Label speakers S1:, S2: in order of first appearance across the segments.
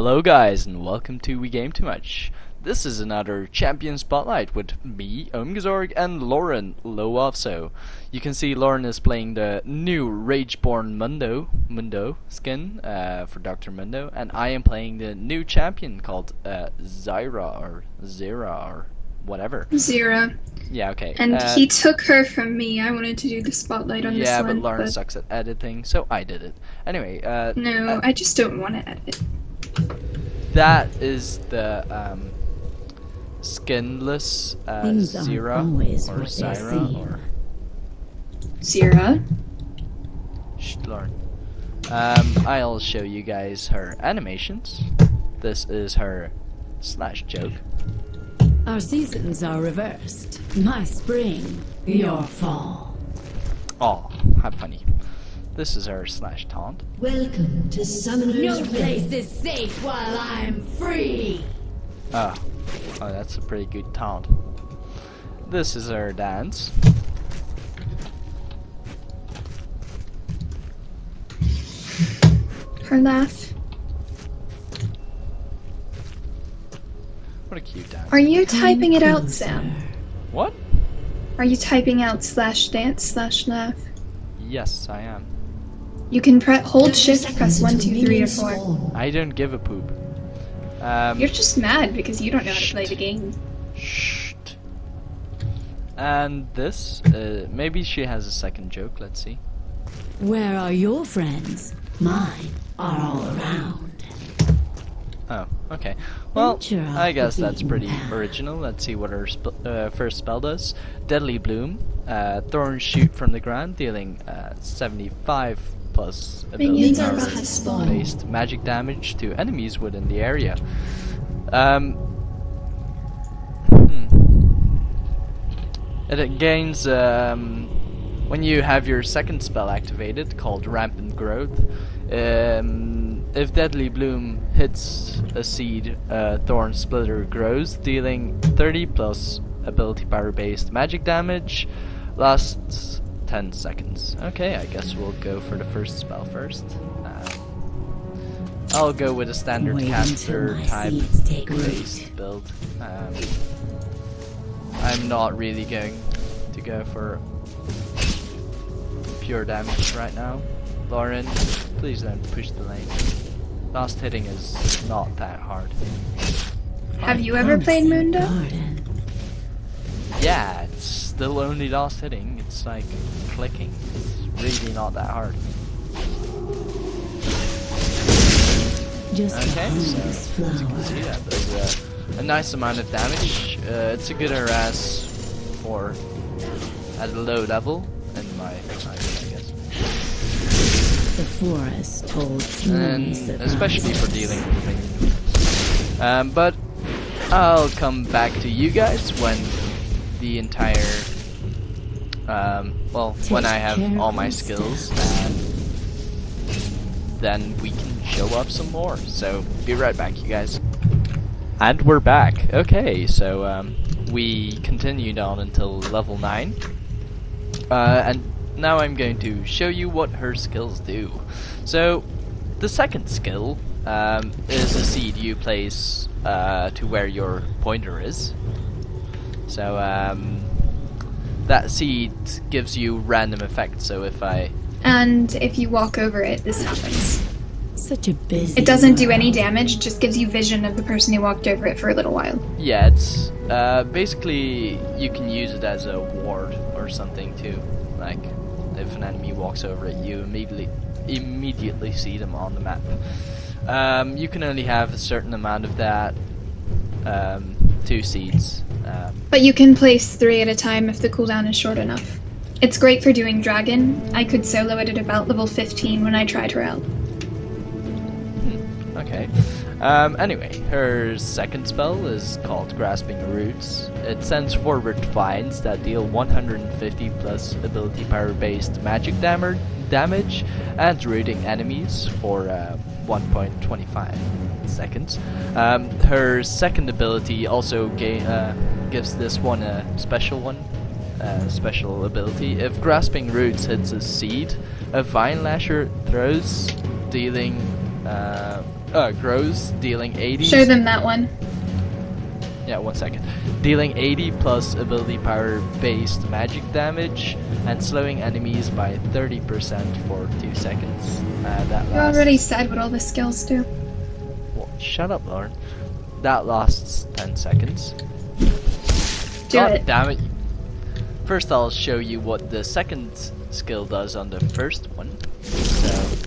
S1: Hello guys and welcome to We Game Too Much. This is another champion spotlight with me, Omgazorg, and Lauren Loafso. You can see Lauren is playing the new Rageborn Mundo skin for Dr. Mundo, and I am playing the new champion called Zyra or whatever.
S2: Zyra.
S1: Yeah, okay.
S2: And he took her from me. I wanted to do the spotlight on this one.
S1: Yeah, but Lauren sucks at editing, so I did it. Anyway,
S2: no, I just don't want to edit.
S1: That is the skinless Zyra or Zyra or
S2: Zyra.
S1: Shh, Lauren. I'll show you guys her animations. This is her slash joke.
S3: Our seasons are reversed. My spring, your fall.
S1: Oh, how funny. This is her slash taunt.
S3: Welcome to Summoner's No place is safe while I'm free.
S1: Oh, that's a pretty good taunt. This is her dance.
S2: Her laugh.
S1: What a cute dance.
S2: Are you typing it out, Sam?
S1: What?
S2: Are you typing out slash dance slash laugh?
S1: Yes, I am.
S2: You can hold shift, press 1, 2, 3, or 4.
S1: I don't give a poop.
S2: You're just mad because you don't know how to play the game.
S1: Shh. And this, maybe she has a second joke, let's see.
S3: Where are your friends? Mine are all around.
S1: Oh, okay. Well, I guess that's pretty original. Let's see what her first spell does. Deadly Bloom. Thorns shoot from the ground, dealing 75 plus ability based magic damage to enemies within the area. It gains when you have your second spell activated, called Rampant Growth. If Deadly Bloom hits a seed, Thorn Splitter grows, dealing 30 plus ability power based magic damage. Lasts 10 seconds. Okay, I guess we'll go for the first spell first. I'll go with a standard caster type based build. I'm not really going to go for pure damage right now. Lauren, please don't push the lane. Last hitting is not that hard.
S2: Have you ever played Mundo?
S1: Yeah, it's still only last hitting. It's like clicking. It's really not that hard. Okay, so as you can see, that does a nice amount of damage. It's a good harass for at a low level in my opinion, I guess.
S3: The forest holds
S1: and especially for dealing with minions. But I'll come back to you guys when the entire when I have all my skills, and then we can show up some more. So be right back, you guys. And we're back. Okay, so we continued on until level 9, and now I'm going to show you what her skills do. So the second skill is a seed you place to where your pointer is. So that seed gives you random effects. So if you walk over it, this happens.
S3: Such a busy.
S2: It doesn't do any damage, just gives you vision of the person who walked over it for a little while.
S1: Yeah, it's basically you can use it as a ward or something too. Like if an enemy walks over it, you immediately see them on the map. You can only have a certain amount of that. 2 seeds.
S2: But you can place 3 at a time if the cooldown is short enough. It's great for doing dragon. I could solo it at about level 15 when I tried her out.
S1: Okay. Anyway, her second spell is called Grasping Roots. It sends forward vines that deal 150 plus ability power based magic damage and rooting enemies for 1.25 seconds. Her second ability also gives this one a special ability. If Grasping Roots hits a seed, a Vine Lasher throws, dealing grows, dealing 80.
S2: Show them that one.
S1: Yeah, 1 second. Dealing 80 plus ability power based magic damage and slowing enemies by 30% for 2 seconds. That
S2: You
S1: lasts.
S2: already said what all the skills do.
S1: Well, shut up, Lauren. That lasts 10 seconds.
S2: Do
S1: God
S2: it.
S1: damn it. First, I'll show you what the second skill does on the first one. So,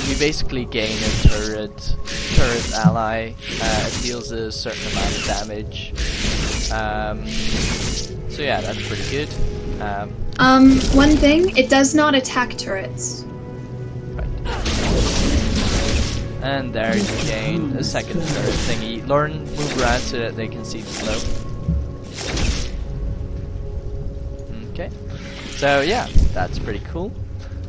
S1: you basically gain a turret ally. It deals a certain amount of damage. So yeah, that's pretty good.
S2: One thing, it does not attack turrets.
S1: Right. And there you gain a second turret thingy. Lauren, move around so that they can see the slope. Okay. So yeah, that's pretty cool.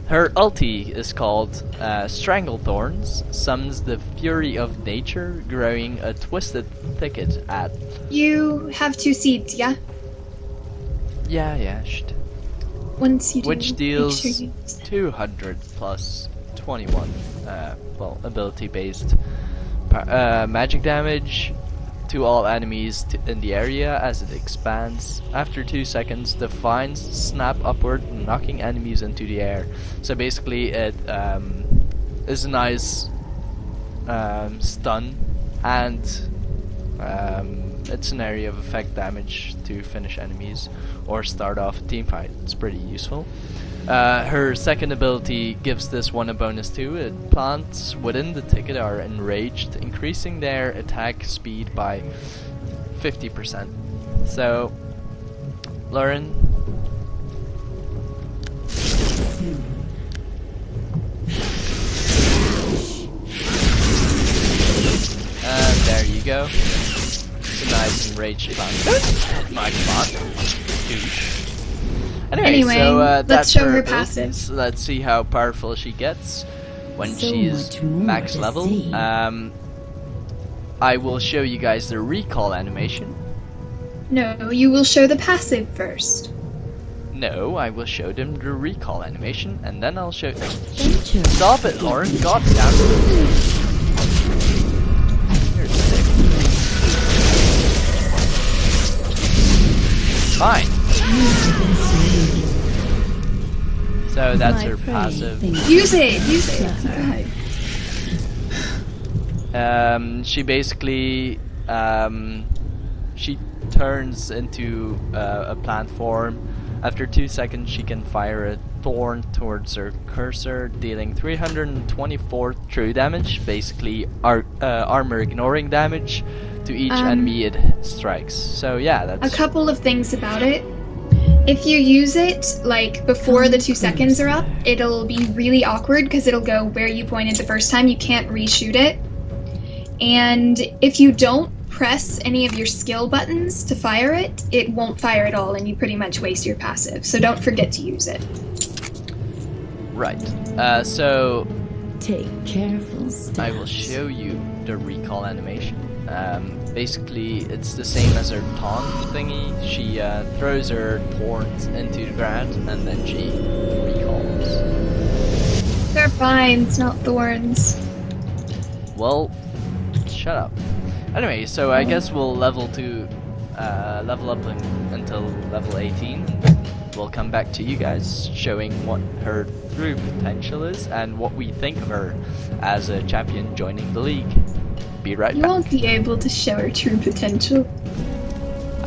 S1: Her ulti is called Stranglethorns, summons the fury of nature, growing a twisted thicket at...
S2: You have 2 seeds, yeah?
S1: Yeah,
S2: One seed.
S1: which
S2: make
S1: deals
S2: sure you use that.
S1: 200 plus 21, ability-based magic damage to all enemies in the area as it expands. After 2 seconds, the vines snap upward, knocking enemies into the air. So basically, it is a nice stun, and it's an area of effect damage to finish enemies or start off a team fight. It's pretty useful. Her second ability gives this one a bonus too. Plants within the ticket are enraged, increasing their attack speed by 50%. So, Lauren. And there you go. It's a nice enraged plant. My plant. Douche.
S2: Anyway,
S1: so
S2: let's
S1: that's
S2: show her
S1: abilities.
S2: passive.
S1: Let's see how powerful she gets when
S3: So
S1: she's
S3: much more
S1: max
S3: to
S1: level.
S3: see.
S1: I will show you guys the recall animation.
S2: No, you will show the passive first.
S1: No, I will show them the recall animation, and then I'll show.
S3: Adventure.
S1: Stop it, Lauren! God damn it! You're sick. Fine. So that's
S3: My
S1: her
S3: prey
S1: passive.
S3: thinks
S2: Use it!
S3: clever.
S1: She basically she turns into a plant form. After 2 seconds, she can fire a thorn towards her cursor, dealing 324 true damage, basically armor ignoring damage to each enemy it strikes. So yeah,
S2: A
S1: that's
S2: couple of things about it. If you use it, like, before the 2 seconds are up, it'll be really awkward because it'll go where you pointed the first time. You can't reshoot it. And if you don't press any of your skill buttons to fire it, it won't fire at all, and you pretty much waste your passive. So don't forget to use it.
S1: right. So
S3: Take careful steps.
S1: I will show you the recall animation. Basically, it's the same as her taunt thingy. She throws her thorns into the ground and then she recalls.
S2: They're vines, not thorns.
S1: Well, shut up. Anyway, so I guess we'll level up until level 18. We'll come back to you guys showing what her true potential is and what we think of her as a champion joining the league. Be right
S2: You
S1: back.
S2: won't be able to show her true potential.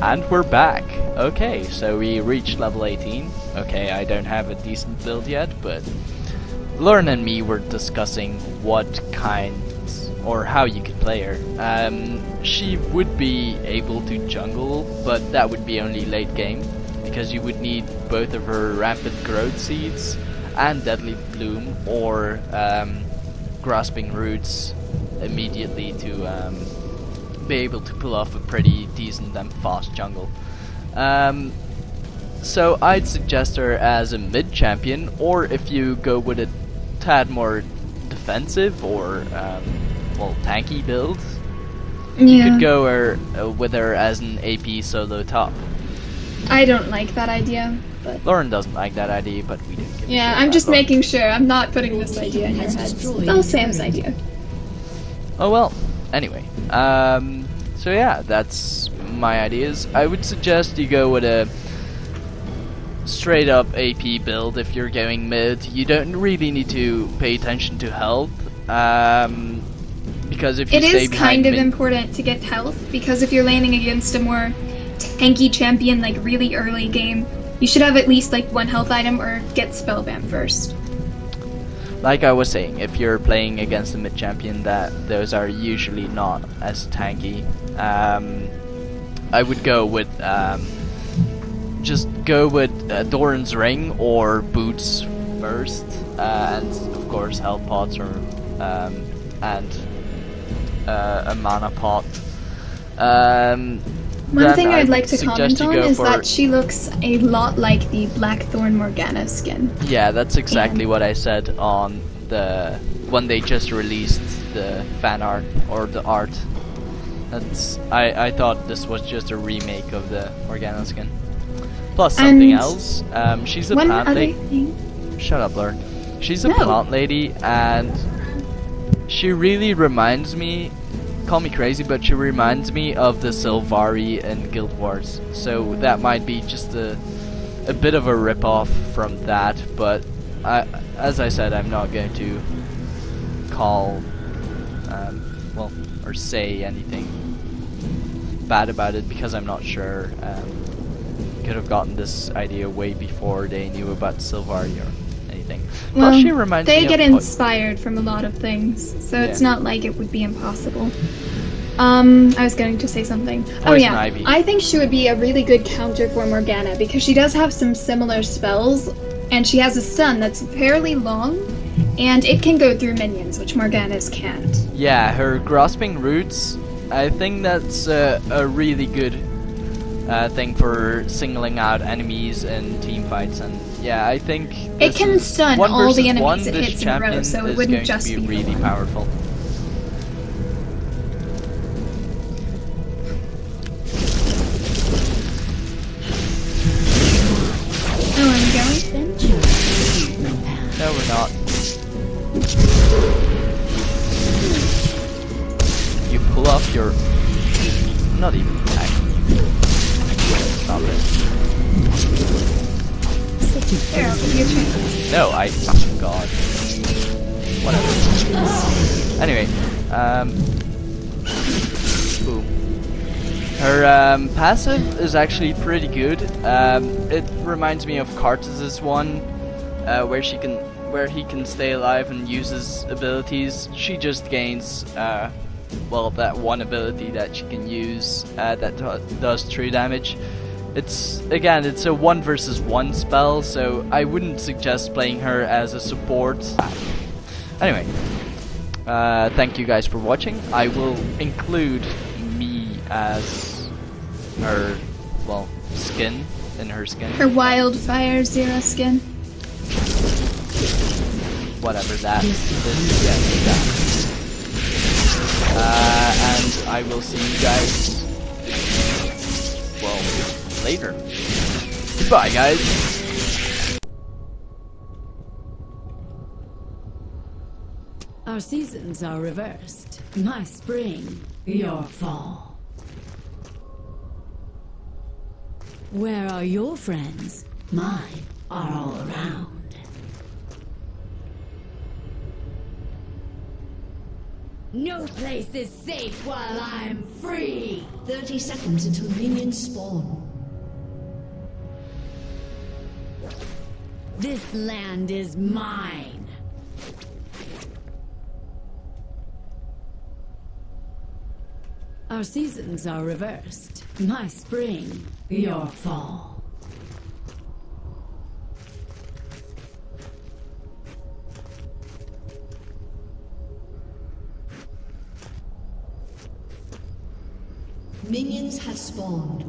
S1: And we're back. Okay, so we reached level 18. Okay, I don't have a decent build yet, but Lauren and me were discussing what kind or how you could play her. She would be able to jungle, but that would be only late game, because you would need both of her rampant growth seeds and deadly bloom or grasping roots immediately to be able to pull off a pretty decent and fast jungle. So I'd suggest her as a mid champion, or if you go with a tad more defensive or well, tanky build, you
S2: Yeah.
S1: could go with her as an AP solo top.
S2: I don't like that idea, but
S1: Lauren doesn't like that idea, but we didn't give a
S2: yeah,
S1: shit
S2: I'm
S1: about
S2: just
S1: Lauren.
S2: making sure I'm not putting this idea in your head. It's all Sam's idea.
S1: Oh well. Anyway, so yeah, that's my ideas. I would suggest you go with a straight up AP build if you're going mid. You don't really need to pay attention to health, because if you
S2: It
S1: stay
S2: is
S1: behind
S2: kind of
S1: mid,
S2: important to get health, because if you're laning against a more tanky champion, like really early game, you should have at least like one health item or get spellbound first.
S1: like I was saying, if you're playing against a mid champion, those are usually not as tanky. I would go with just go with Doran's Ring or Boots first, and of course health pots or and a mana pot.
S2: One thing I'd like to comment on is that she looks a lot like the Blackthorn Morgana skin.
S1: Yeah, that's exactly what I said on when they just released the fan art or the art. I thought this was just a remake of the Morgana skin. Plus something
S2: And
S1: else. She's a
S2: one
S1: plant
S2: other
S1: lady.
S2: thing.
S1: Shut up, Lauren. She's a
S2: No.
S1: plant lady, and she really reminds me. Call me crazy, but she reminds me of the Sylvari in Guild Wars. So that might be just a bit of a rip-off from that. But as I said, I'm not going to call, or say anything bad about it because I'm not sure. Could have gotten this idea way before they knew about Sylvari or anything.
S2: Well,
S1: Plus, she reminds me
S2: they get
S1: of
S2: inspired from a lot of things, so it's
S1: Yeah.
S2: not like it would be impossible. I was going to say something. Oh
S1: Poison
S2: yeah,
S1: Ivy.
S2: I think she would be a really good counter for Morgana because she does have some similar spells, and she has a stun that's fairly long, and it can go through minions, which Morgana's can't.
S1: Yeah, her grasping roots, I think that's a really good thing for singling out enemies in team fights, and yeah, I think
S2: It
S1: this
S2: can
S1: is
S2: stun
S1: one
S2: all the
S1: versus
S2: enemies
S1: one,
S2: it
S1: this
S2: hits in a row,
S1: champion
S2: so it
S1: is
S2: wouldn't
S1: going
S2: just
S1: to
S2: be
S1: be
S2: the
S1: really
S2: one.
S1: powerful.
S2: Oh, are we going?
S1: No, we're not. You pull off your... I'm not even attacking you. Stop it.
S2: There, I'll give you a chance.
S1: No, oh god. Whatever. Anyway, boom. Her passive is actually pretty good. It reminds me of Kartus's one, where he can stay alive and uses abilities. She just gains, well, that one ability that she can use that does true damage. It's a 1 versus 1 spell, so I wouldn't suggest playing her as a support. Anyway, thank you guys for watching. I will include me as her, well, skin, in her skin.
S2: Her Wildfire Zyra skin.
S1: Whatever that is, yeah, that. And I will see you guys, well, later. Goodbye, guys.
S3: Our seasons are reversed. My spring, your fall. Where are your friends? Mine are all around. No place is safe while I'm free!
S4: 30 seconds until minions spawn.
S3: This land is mine! Our seasons are reversed. My spring, your fall.
S4: Minions have spawned.